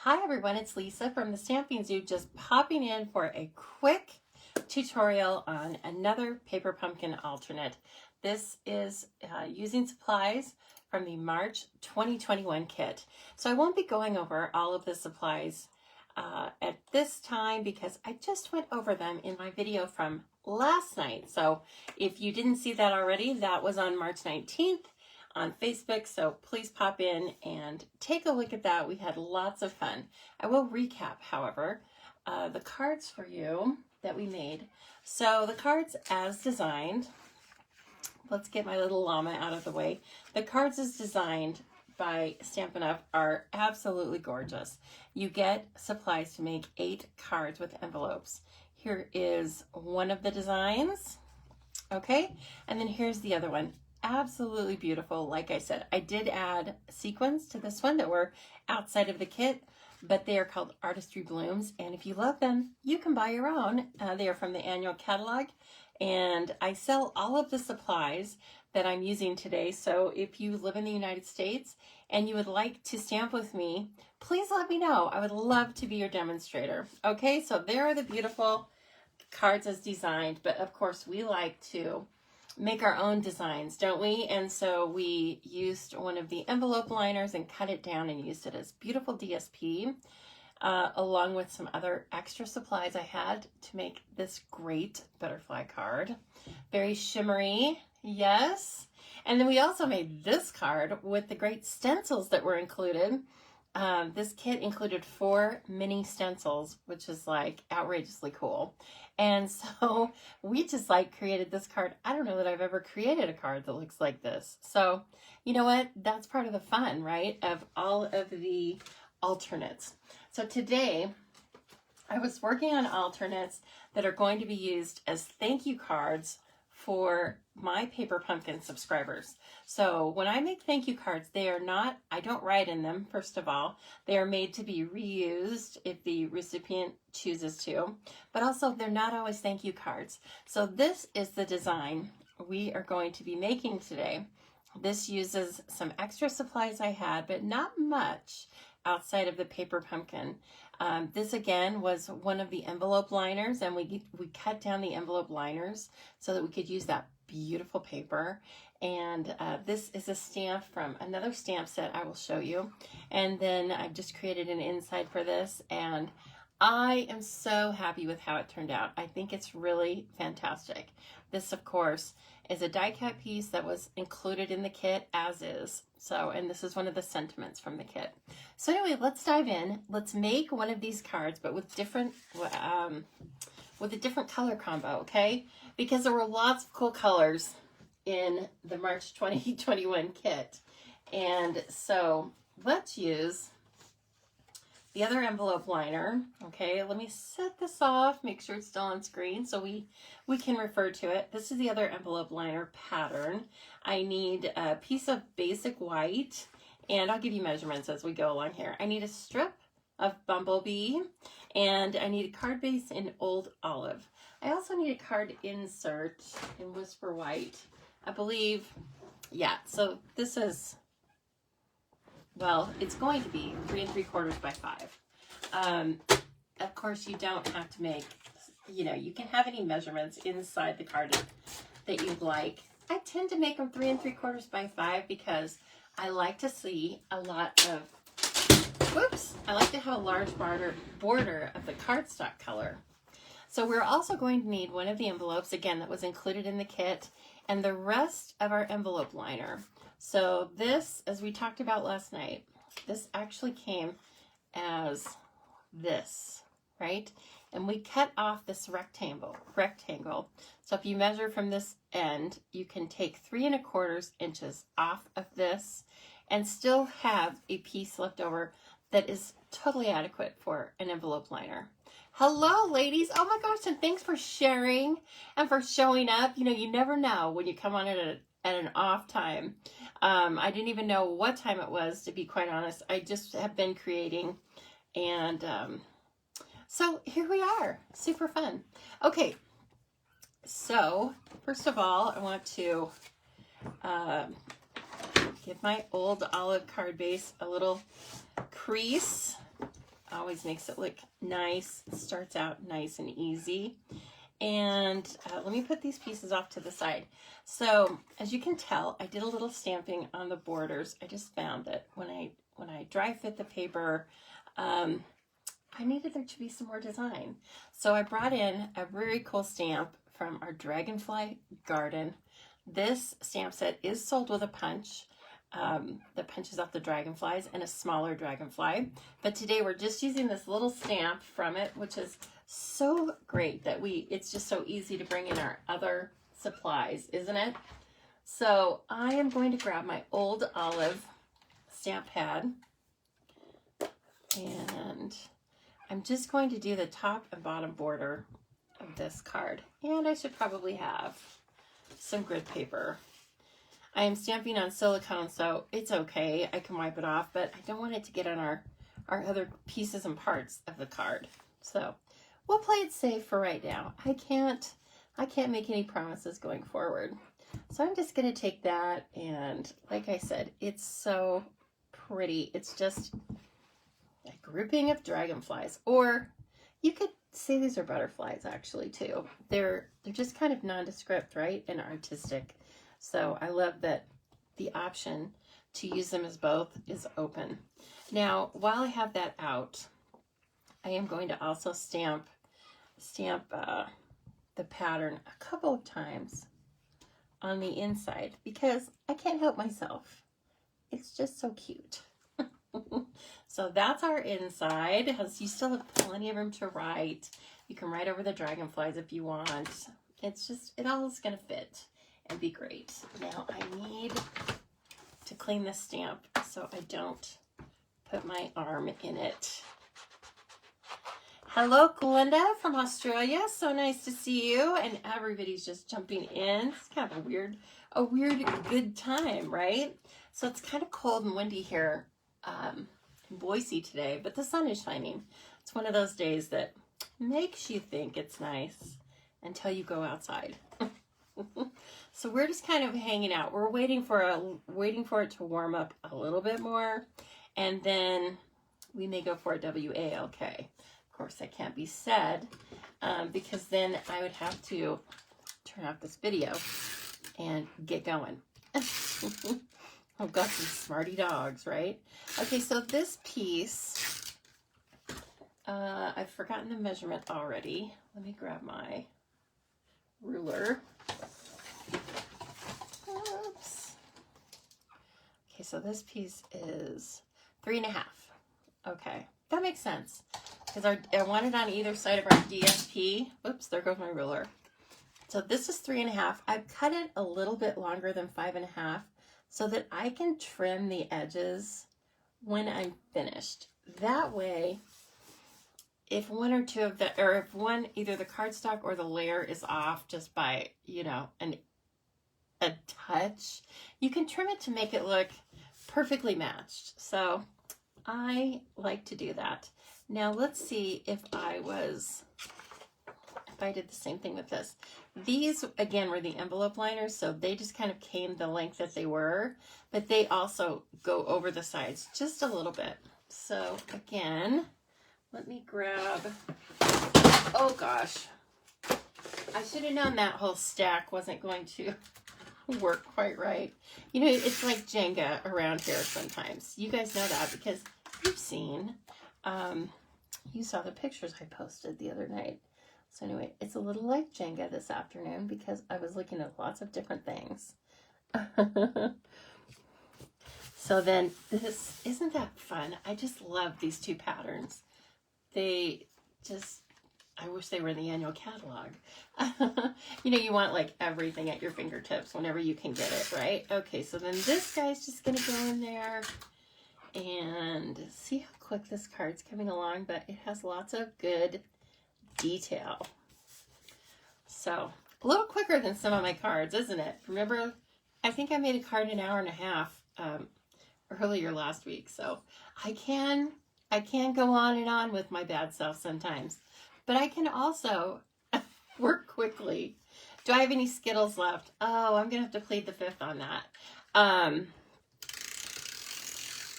Hi everyone, it's Lisa from the Stamping Zoo, just popping in for a quick tutorial on another paper pumpkin alternate. This is using supplies from the March 2021 kit. So I won't be going over all of the supplies at this time because I just went over them in my video from last night. So if you didn't see that already, that was on March 19th. On Facebook, so please pop in and take a look at that. We had lots of fun. I will recap, however, the cards for you that we made. So the cards as designed, let's get my little llama out of the way. The cards as designed by Stampin' Up! Are absolutely gorgeous. You get supplies to make 8 cards with envelopes. Here is one of the designs, okay? And then here's the other one. Absolutely beautiful. Like I said, I did add sequins to this one that were outside of the kit, but they are called Artistry Blooms. And if you love them, you can buy your own. They are from the annual catalog. And I sell all of the supplies that I'm using today. So if you live in the United States and you would like to stamp with me, please let me know. I would love to be your demonstrator. Okay, so there are the beautiful cards as designed. But of course, we like to make our own designs, don't we? And so we used one of the envelope liners and cut it down and used it as beautiful DSP, along with some other extra supplies I had to make this great butterfly card. Very shimmery, yes. And then we also made this card with the great stencils that were included. This kit included 4 mini stencils, which is like outrageously cool. And so we just like created this card. I don't know that I've ever created a card that looks like this. So you know what? That's part of the fun, right? Of all of the alternates. So today I was working on alternates that are going to be used as thank you cards for my Paper Pumpkin subscribers. So when I make thank you cards, they are not, I don't write in them, first of all. They are made to be reused if the recipient chooses to, but also they're not always thank you cards. So this is the design we are going to be making today. This uses some extra supplies I had, but not much outside of the Paper Pumpkin. This again was one of the envelope liners, and we cut down the envelope liners so that we could use that beautiful paper. And this is a stamp from another stamp set I will show you. And then I just created an inside for this, and I am so happy with how it turned out. I think it's really fantastic. This, of course, is a die cut piece that was included in the kit as is. So, and this is one of the sentiments from the kit. So anyway, let's dive in. Let's make one of these cards, but with different, with a different color combo, okay? Because there were lots of cool colors in the March 2021 kit. And so let's use the other envelope liner. Okay, let me set this off, make sure it's still on screen so we can refer to it. This is the other envelope liner pattern. I need a piece of basic white, and I'll give you measurements as we go along here. I need a strip of Bumblebee, and I need a card base in Old Olive. I also need a card insert in Whisper White, I believe. Yeah, so this is, well, it's going to be 3 3/4 by 5. Of course, you don't have to make, you know, you can have any measurements inside the card that you'd like. I tend to make them 3 3/4 by 5 because I like to see a lot of, whoops, I like to have a large border of the cardstock color. So we're also going to need one of the envelopes, again, that was included in the kit, and the rest of our envelope liner. So this, as we talked about last night, this actually came as this, right? And we cut off this rectangle. So if you measure from this end, you can take 3 1/4 inches off of this and still have a piece left over that is totally adequate for an envelope liner. Hello, ladies. Oh my gosh, and thanks for sharing and for showing up. You know, you never know when you come on at an off time. I didn't even know what time it was, to be quite honest. I just have been creating, and so here we are. Super fun. Okay, so first of all, I want to give my Old Olive card base a little crease always makes it look nice. It starts out nice and easy. And let me put these pieces off to the side. So as you can tell, I did a little stamping on the borders. I just found that when I dry fit the paper, I needed there to be some more design. So I brought in a very cool stamp from our Dragonfly Garden. This stamp set is sold with a punch that punches out the dragonflies and a smaller dragonfly. But today we're just using this little stamp from it, which is so great that it's just so easy to bring in our other supplies, isn't it? So I am going to grab my old olive stamp pad, and I'm just going to do the top and bottom border of this card. And I should probably have some grid paper. I am stamping on silicone, so it's okay. I can wipe it off, but I don't want it to get on our other pieces and parts of the card. So we'll play it safe for right now. I can't make any promises going forward. So I'm just going to take that, and like I said, it's so pretty. It's just a grouping of dragonflies, or you could say these are butterflies actually too. They're just kind of nondescript, right, and artistic. So I love that the option to use them as both is open. Now, while I have that out, I am going to also stamp the pattern a couple of times on the inside because I can't help myself. It's just so cute. So that's our inside. You still have plenty of room to write. You can write over the dragonflies if you want. It's just, it all is going to fit and be great. Now I need to clean this stamp so I don't put my arm in it. Hello, Glenda from Australia. So nice to see you. And everybody's just jumping in. It's kind of a weird good time, right? So it's kind of cold and windy here in Boise today, but the sun is shining. It's one of those days that makes you think it's nice until you go outside. So we're just kind of hanging out. We're waiting for it to warm up a little bit more, and then we may go for a WALK. Of course, that can't be said because then I would have to turn off this video and get going. I've got some smarty dogs, right? Okay, so this piece, I've forgotten the measurement already. Let me grab my ruler. Oops. Okay, so this piece is 3.5. Okay, that makes sense because I want it on either side of our DSP. Oops, there goes my ruler. So this is 3.5. I've cut it a little bit longer than 5.5 so that I can trim the edges when I'm finished. That way, if one or two of the, or if one, either the cardstock or the layer is off just by, you know, a touch, you can trim it to make it look perfectly matched. So I like to do that. Now let's see if I did the same thing with this. These, again, were the envelope liners, so they just kind of came the length that they were, but they also go over the sides just a little bit. So again, let me grab, oh gosh, I should have known that whole stack wasn't going to work quite right. You know, it's like Jenga around here sometimes. You guys know that because you've seen, you saw the pictures I posted the other night. So anyway, it's a little like Jenga this afternoon because I was looking at lots of different things. So then this, isn't that fun? I just love these two patterns. They just, I wish they were in the annual catalog. You know, you want like everything at your fingertips whenever you can get it, right? Okay, so then this guy's just gonna go in there and see how quick this card's coming along, but it has lots of good detail. So a little quicker than some of my cards, isn't it? Remember, I think I made a card in an hour and a half earlier last week. So I can go on and on with my bad self sometimes, but I can also work quickly. Do I have any Skittles left? Oh, I'm gonna have to plead the fifth on that.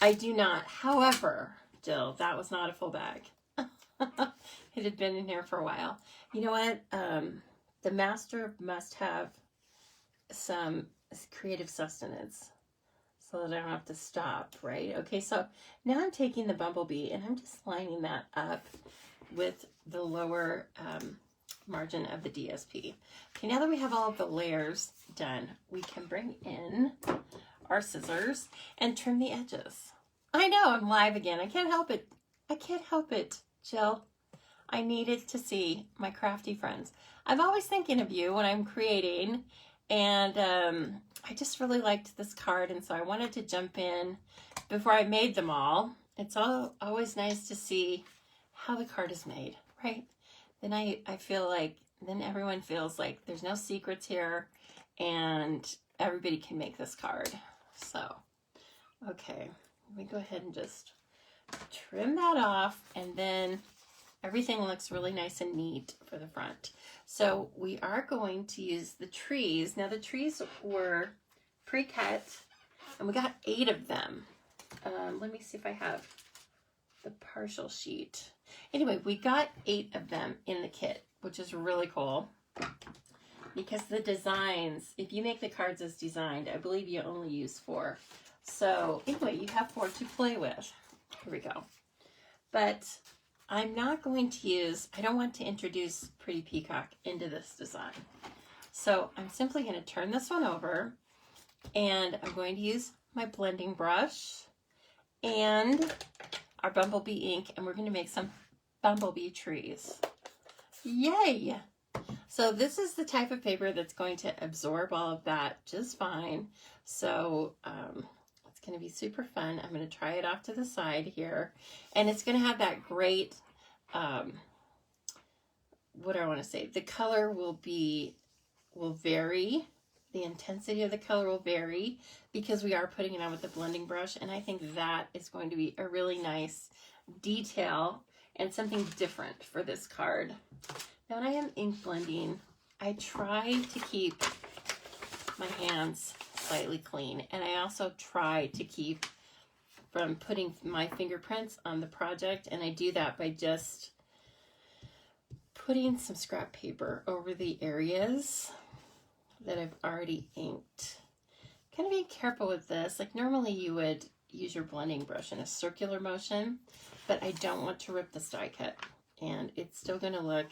I do not. However, Jill, that was not a full bag. It had been in here for a while. You know what? The master must have some creative sustenance so that I don't have to stop, right? Okay, so now I'm taking the bumblebee and I'm just lining that up with the lower margin of the DSP. Okay, now that we have all of the layers done, we can bring in our scissors and trim the edges. I know, I'm live again. I can't help it. I can't help it, Jill. I needed to see my crafty friends. I'm always thinking of you when I'm creating, and I just really liked this card, and so I wanted to jump in before I made them all. It's always nice to see how the card is made, right? Then I feel like, then everyone feels like there's no secrets here, and everybody can make this card. So, okay, let me go ahead and just trim that off, and then everything looks really nice and neat for the front. So we are going to use the trees. Now the trees were pre-cut, and we got 8 of them. Let me see if I have the partial sheet. Anyway, we got 8 of them in the kit, which is really cool. Because the designs, if you make the cards as designed, I believe you only use 4. So anyway, you have 4 to play with. Here we go. But I'm not going to use, I don't want to introduce Pretty Peacock into this design. So I'm simply going to turn this one over, and I'm going to use my blending brush and our bumblebee ink, and we're going to make some bumblebee trees. Yay! So this is the type of paper that's going to absorb all of that just fine. So it's going to be super fun. I'm going to try it off to the side here. And it's going to have that great, what do I want to say? The color will vary. The intensity of the color will vary because we are putting it on with the blending brush. And I think that is going to be a really nice detail and something different for this card. Now when I am ink blending, I try to keep my hands slightly clean, and I also try to keep from putting my fingerprints on the project, and I do that by just putting some scrap paper over the areas that I've already inked. Kind of be careful with this. Like normally you would use your blending brush in a circular motion, but I don't want to rip this die cut, and it's still going to look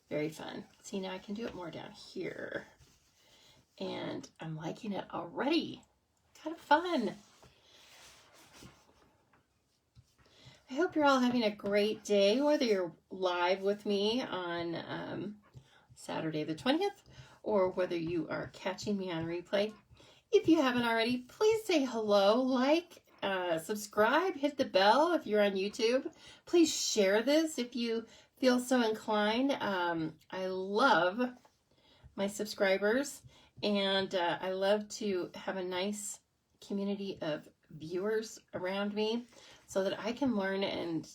very fun. See, now I can do it more down here. And I'm liking it already. Kind of fun. I hope you're all having a great day, whether you're live with me on Saturday the 20th, or whether you are catching me on replay. If you haven't already, please say hello, like, subscribe, hit the bell if you're on YouTube. Please share this if you feel so inclined. I love my subscribers, and I love to have a nice community of viewers around me so that I can learn and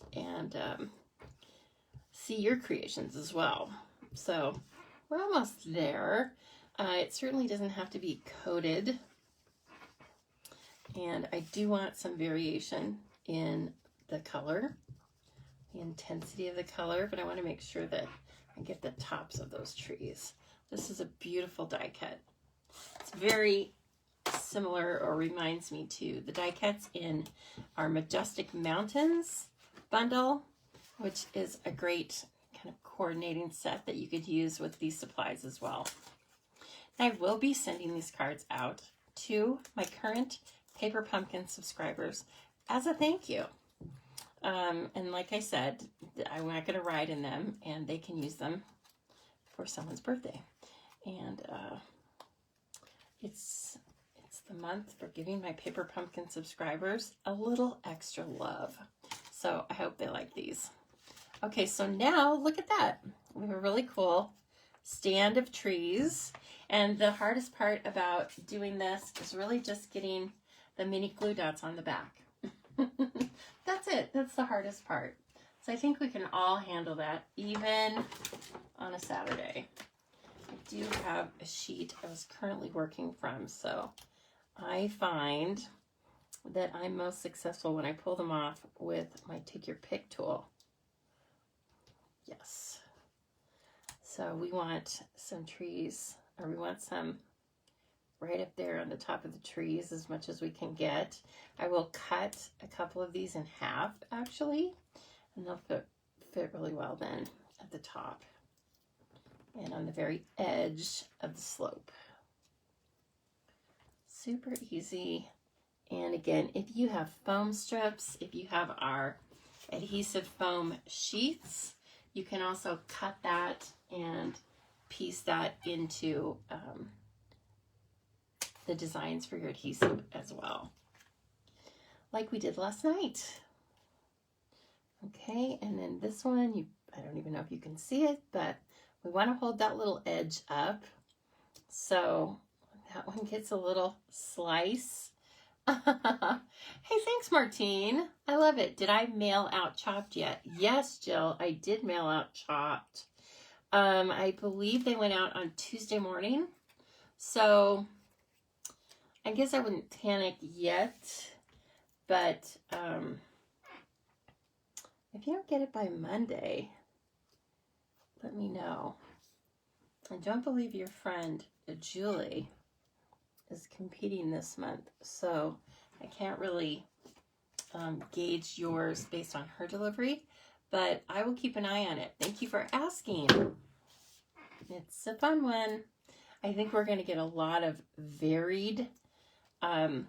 see your creations as well. So we're almost there. It certainly doesn't have to be coated, and I do want some variation in the color, the intensity of the color, but I want to make sure that I get the tops of those trees. This is a beautiful die cut. It's very similar, or reminds me to the die cuts in our Majestic Mountains bundle, which is a great kind of coordinating set that you could use with these supplies as well. I will be sending these cards out to my current Paper Pumpkin subscribers as a thank you. And like I said, I'm not going to write in them, and they can use them for someone's birthday. And it's the month for giving my Paper Pumpkin subscribers a little extra love. So I hope they like these. Okay, so now look at that. We have a really cool stand of trees. And the hardest part about doing this is really just getting the mini glue dots on the back. That's it. That's the hardest part. So I think we can all handle that, even on a Saturday. I do have a sheet I was currently working from, so I find that I'm most successful when I pull them off with my Take Your Pick tool. Yes. So we want some trees, or we want some right up there on the top of the trees as much as we can get. I will cut a couple of these in half actually, and they'll fit really well then at the top and on the very edge of the slope. Super easy. And again, if you have foam strips, if you have our adhesive foam sheets, you can also cut that and piece that into the designs for your adhesive as well, like we did last night. Okay, and then this one, I don't even know if you can see it, but we want to hold that little edge up. So that one gets a little slice. Hey, thanks, Martine. I love it. Did I mail out Chopped yet? Yes, Jill, I did mail out Chopped. I believe they went out on Tuesday morning. So I guess I wouldn't panic yet, but if you don't get it by Monday, let me know. I don't believe your friend, Julie, is competing this month, so I can't really gauge yours based on her delivery, but I will keep an eye on it. Thank you for asking. It's a fun one. I think we're going to get a lot of varied. The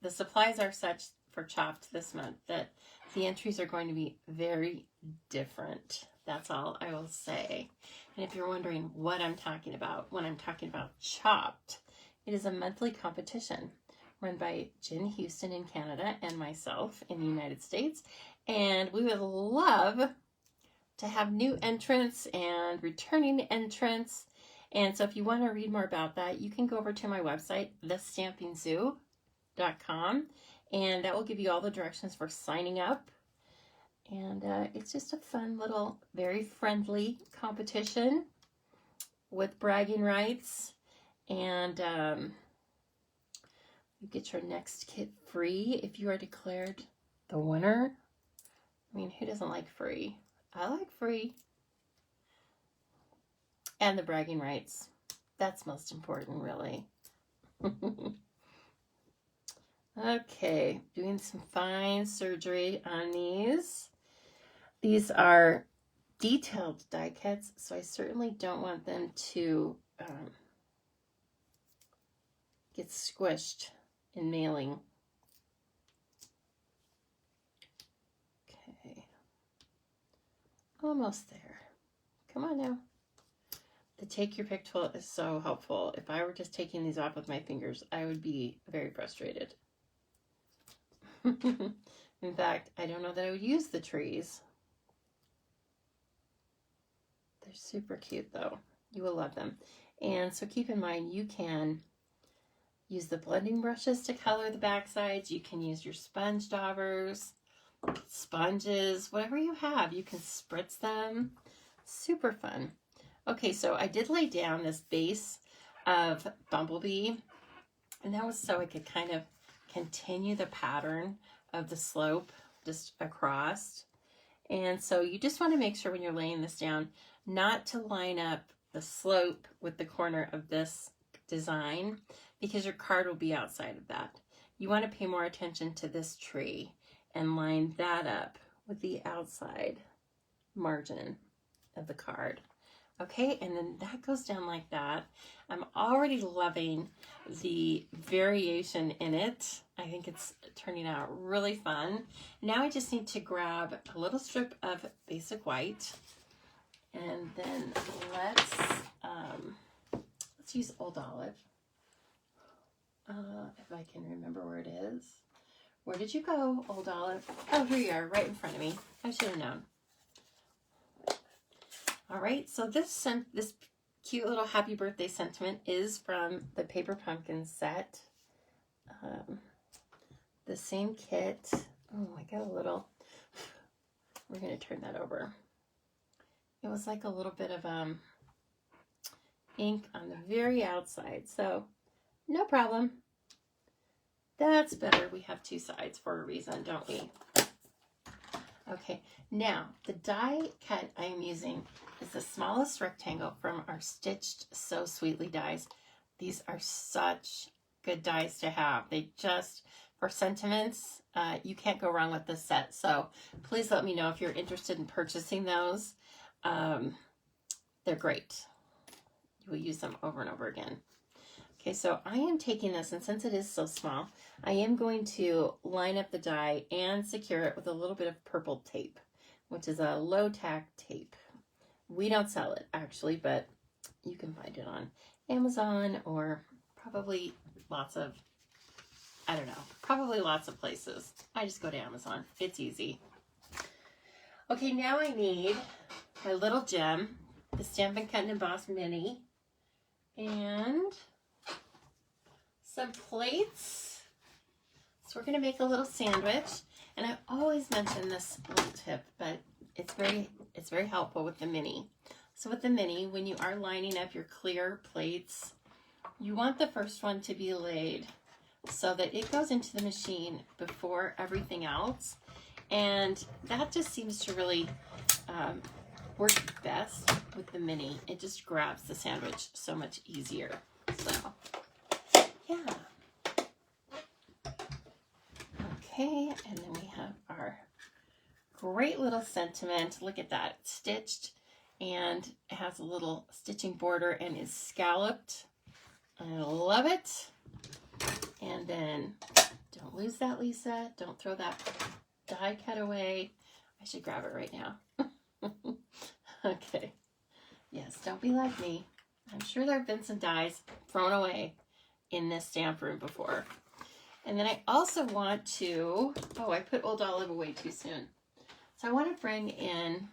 supplies are such for Chopped this month that the entries are going to be very different. That's all I will say. And if you're wondering what I'm talking about when I'm talking about Chopped, it is a monthly competition run by Jen Houston in Canada and myself in the United States. And we would love to have new entrants and returning entrants. And so if you want to read more about that, you can go over to my website, thestampingzoo.com, and that will give you all the directions for signing up. And it's just a fun little, very friendly competition with bragging rights. And you get your next kit free if you are declared the winner. I mean, who doesn't like free? I like free. And the bragging rights. That's most important, really. Okay, doing some fine surgery on these. These are detailed die cuts, so I certainly don't want them to get squished in mailing. Okay, almost there. Come on now. The Take Your Pick tool is so helpful. If I were just taking these off with my fingers, I would be very frustrated. In fact, I don't know that I would use the trees. They're super cute though. You will love them. And so keep in mind, you can use the blending brushes to color the back sides. You can use your sponge daubers, sponges, whatever you have. You can spritz them. Super fun. Okay, so I did lay down this base of Bumblebee, and that was so I could kind of continue the pattern of the slope just across. And so you just want to make sure when you're laying this down not to line up the slope with the corner of this design, because your card will be outside of that. You want to pay more attention to this tree and line that up with the outside margin of the card. Okay, and then that goes down like that. I'm already loving the variation in it. I think it's turning out really fun. Now I just need to grab a little strip of basic white, and then let's use Old Olive. If I can remember where it is. Where did you go, Old Olive? Oh, here you are, right in front of me. I should have known. All right, so this cute little happy birthday sentiment is from the Paper Pumpkin set. The same kit. Oh, I got a little, we're going to turn that over. It was like a little bit of ink on the very outside, so no problem. That's better. We have two sides for a reason, don't we? Okay, now the die cut I am using is the smallest rectangle from our Stitched So Sweetly dies. These are such good dies to have. They just, for sentiments, you can't go wrong with this set. So please let me know if you're interested in purchasing those. They're great. You will use them over and over again. Okay, so I am taking this, and since it is so small, I am going to line up the die and secure it with a little bit of purple tape, which is a low tack tape. We don't sell it actually, but you can find it on Amazon or probably lots of, I don't know, probably lots of places. I just go to Amazon. It's easy. Okay, now I need my little gem, the Stampin' Cut and Emboss Mini, and some plates. So we're going to make a little sandwich, and I always mention this little tip, but it's very helpful with the mini. So with the mini, when you are lining up your clear plates, you want the first one to be laid so that it goes into the machine before everything else, and that just seems to really work best with the mini. It just grabs the sandwich so much easier. So yeah. Okay, and then we have our great little sentiment. Look at that, it's stitched and it has a little stitching border and is scalloped. I love it. And then don't lose that, Lisa. Don't throw that die cut away. I should grab it right now. Okay. Yes, don't be like me. I'm sure there have been some dies thrown away in this stamp room before. And then I also want to, oh, I put Old Olive away too soon. So I want to bring in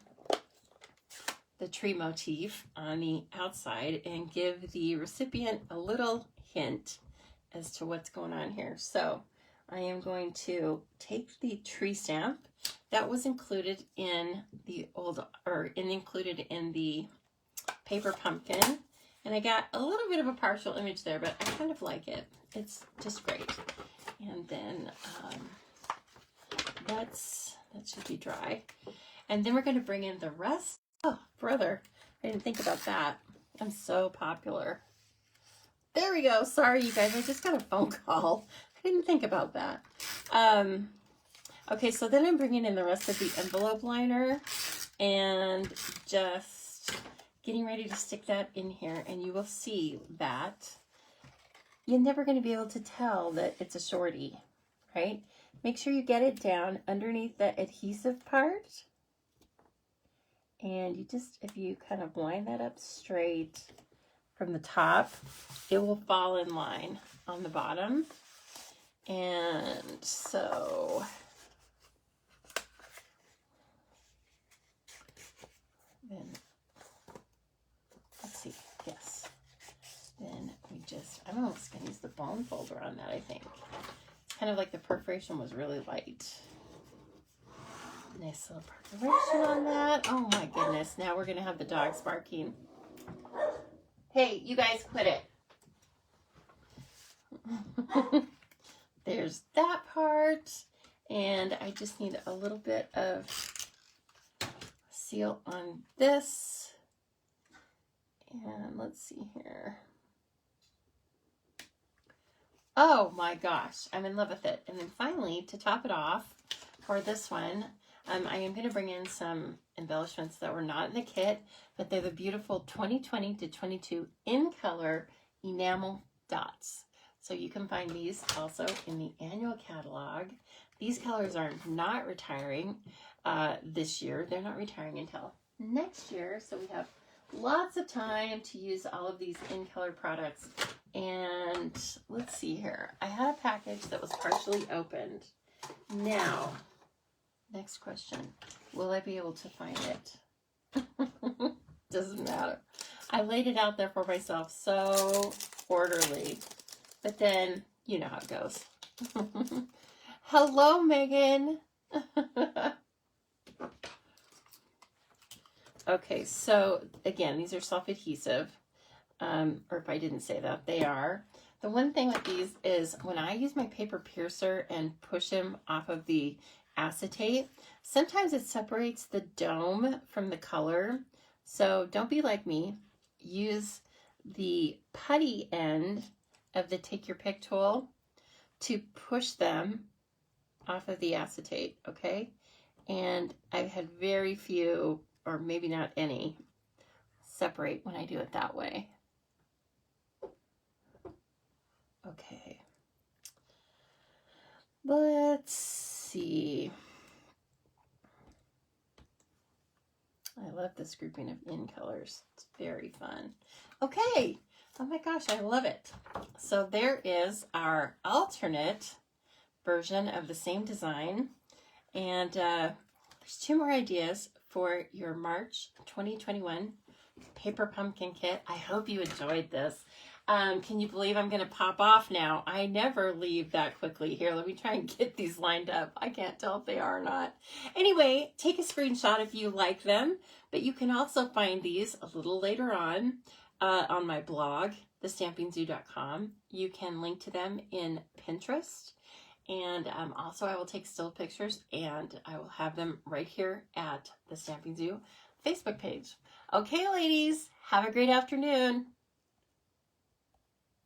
the tree motif on the outside and give the recipient a little hint as to what's going on here. So I am going to take the tree stamp that was included in the included in the paper pumpkin, and I got a little bit of a partial image there, but I kind of like it. It's just great. And then that should be dry. And then we're going to bring in the rest. Oh, brother, I didn't think about that. I'm so popular. There we go. Sorry, you guys. I just got a phone call. I didn't think about that. Okay, so then I'm bringing in the rest of the envelope liner and just getting ready to stick that in here. And you will see that you're never going to be able to tell that it's a shorty, right? Make sure you get it down underneath the adhesive part. And you just, if you kind of line that up straight from the top, it will fall in line on the bottom. And so then, let's see, yes. Then we just, I'm almost going to use the bone folder on that, I think. It's kind of like the perforation was really light. Nice little perforation on that. Oh my goodness, now we're going to have the dogs barking. Hey, you guys, quit it. There's that part. And I just need a little bit of seal on this. And let's see here. Oh my gosh, I'm in love with it. And then finally, to top it off for this one, I am going to bring in some embellishments that were not in the kit, but they're the beautiful 2020 to 22 in color enamel dots. So you can find these also in the annual catalog. These colors are not retiring this year. They're not retiring until next year. So we have lots of time to use all of these in color products. And let's see here. I had a package that was partially opened. Now, next question. Will I be able to find it? Doesn't matter. I laid it out there for myself so orderly. But then, you know how it goes. Hello, Megan. Okay, so again, these are self-adhesive. Or if I didn't say that, they are. The one thing with these is when I use my paper piercer and push them off of the acetate, sometimes it separates the dome from the color. So don't be like me. Use the putty end of the take your pick tool to push them off of the acetate, okay? And I've had very few, or maybe not any, separate when I do it that way. Okay. Let's see. I love this grouping of in colors. It's very fun. Okay. Oh my gosh, I love it. So there is our alternate version of the same design. And there's 2 more ideas for your March 2021 paper pumpkin kit. I hope you enjoyed this. Can you believe I'm going to pop off now? I never leave that quickly. Here, let me try and get these lined up. I can't tell if they are or not. Anyway, take a screenshot if you like them, but you can also find these a little later on my blog, thestampingsoo.com. You can link to them in Pinterest. And also I will take still pictures and I will have them right here at the Stamping Zoo Facebook page. Okay, ladies, have a great afternoon.